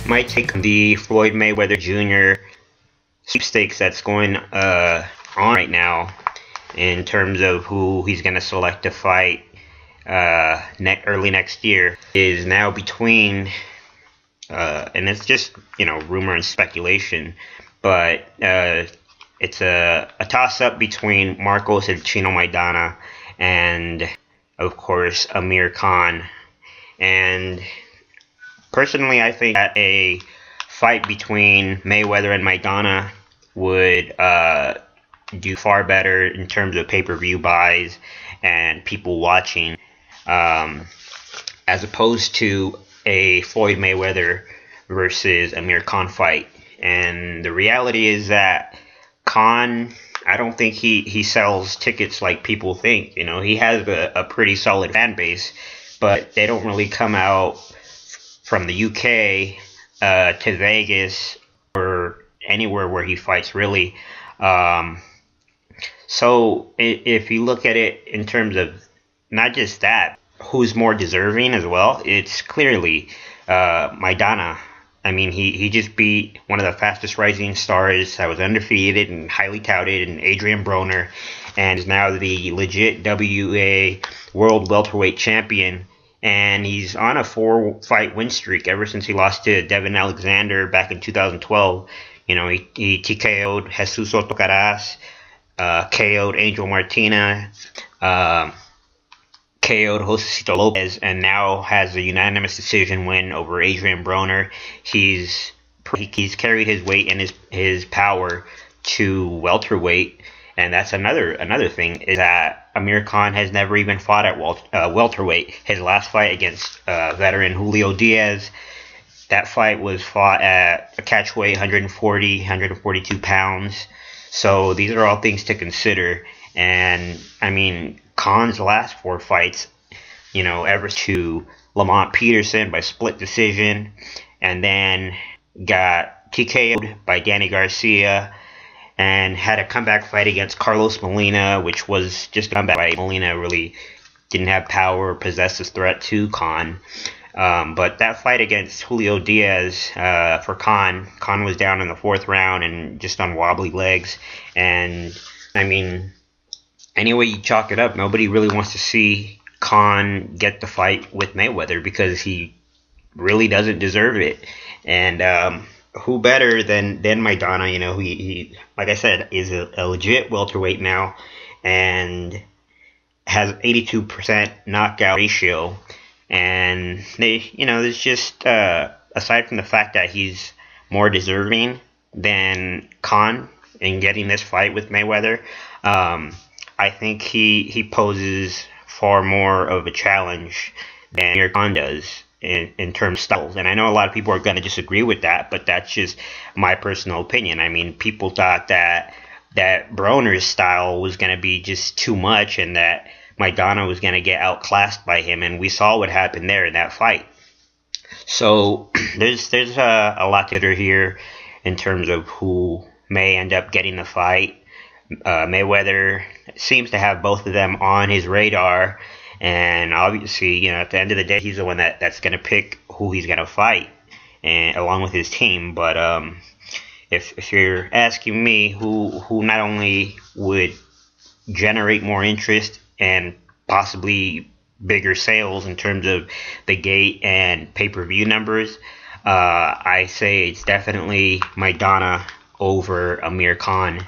My take on the Floyd Mayweather Jr. sweepstakes that's going on right now in terms of who he's going to select to fight early next year is now between, and it's just, rumor and speculation, but it's a toss-up between Marcos Maidana and, of course, Amir Khan. And personally, I think that a fight between Mayweather and Maidana would do far better in terms of pay-per-view buys and people watching, as opposed to a Floyd Mayweather versus Amir Khan fight. And the reality is that Khan, I don't think he sells tickets like people think. He has a pretty solid fan base, but they don't really come out from the UK to Vegas or anywhere where he fights, really. So if you look at it in terms of not just that, who's more deserving as well, it's clearly Maidana. I mean, he just beat one of the fastest rising stars that was undefeated and highly touted, and Adrian Broner, and is now the legit WA World Welterweight Champion. And he's on a 4-fight win streak ever since he lost to Devin Alexander back in 2012. He TKO'd Jesus Otocaraz, KO'd Angel Martina, KO'd Josecito Lopez, and now has a unanimous decision win over Adrian Broner. He's carried his weight and his power to welterweight, and that's another thing, is that Amir Khan has never even fought at welterweight. His last fight against veteran Julio Diaz, that fight was fought at a catch weight 142 pounds. So these are all things to consider. And I mean, Khan's last 4 fights, ever to Lamont Peterson by split decision, and then got TKO'd by Danny Garcia, and had a comeback fight against Carlos Molina, which was just a comeback fight. Molina really didn't have power or possess this threat to Khan. But that fight against Julio Diaz for Khan was down in the 4th round and just on wobbly legs. And, I mean, any way you chalk it up, nobody really wants to see Khan get the fight with Mayweather because he really doesn't deserve it. And who better than Maidana? He like I said, is a legit welterweight now and has 82% knockout ratio. And there's just aside from the fact that he's more deserving than Khan in getting this fight with Mayweather, I think he poses far more of a challenge than Amir Khan does in terms of styles. And I know a lot of people are going to disagree with that, but that's just my personal opinion. I mean, people thought that Broner's style was going to be just too much and that Maidana was going to get outclassed by him, and we saw what happened there in that fight. So there's a lot to consider here in terms of who may end up getting the fight. Mayweather seems to have both of them on his radar, and obviously, at the end of the day, he's the one that's going to pick who he's going to fight, and along with his team. But if you're asking me who not only would generate more interest and possibly bigger sales in terms of the gate and pay-per-view numbers, I say it's definitely Maidana over Amir Khan.